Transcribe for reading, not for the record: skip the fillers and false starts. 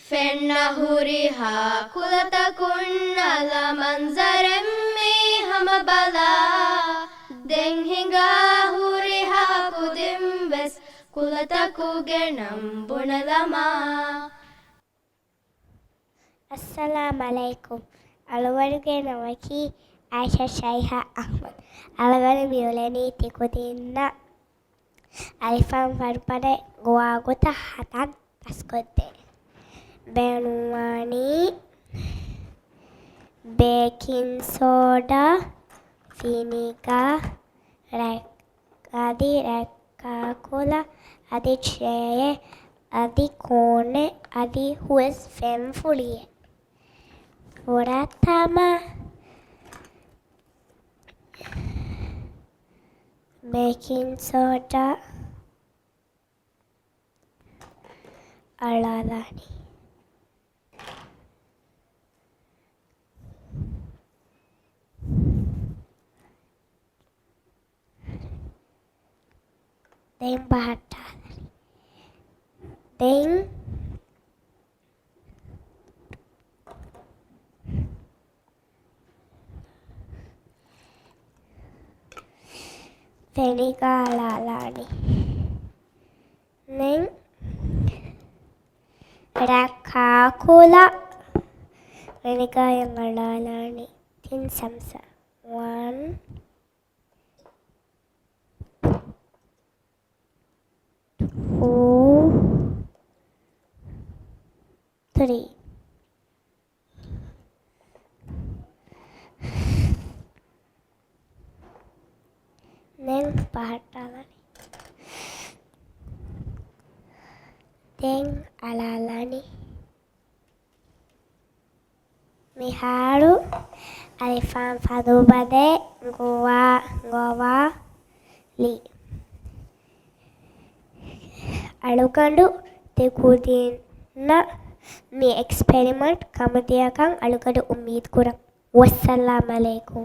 ಫೆನ್ನಹುರಿಹಾ ಕುಲತಕುನ್ನಲ ಮಂಜರೆಮ್ಮೆ ಹಮ ಬಲಾ ದೆಂ ಹಿಂಗಾ ಹುರಿಹಾ ಕುದಿಂಬೆಸ್ ಕುಲತಕುಗೆ ನಂಬುಣಲಮಾ. Assalamu alaikum. Alwaruge namaki Aishath Shaiha Ahmed. Alwaru miuleni tikudinna alifam varpade guaguta hatan taskote. Benuani baking soda vinegar adi rakakula adi cheye adi kone adi hues femfulie. Uratama baking soda alalani then bahatadari then vinegar alalani then rakakula vinegar yang alalani tin samsa 1 2 3 then bahatadari then alalani miharu alifam fadubade gowa li alukandu tekudinna me experiment kamadiyakan alukadu ummid kuran. Wassalamu alaikum.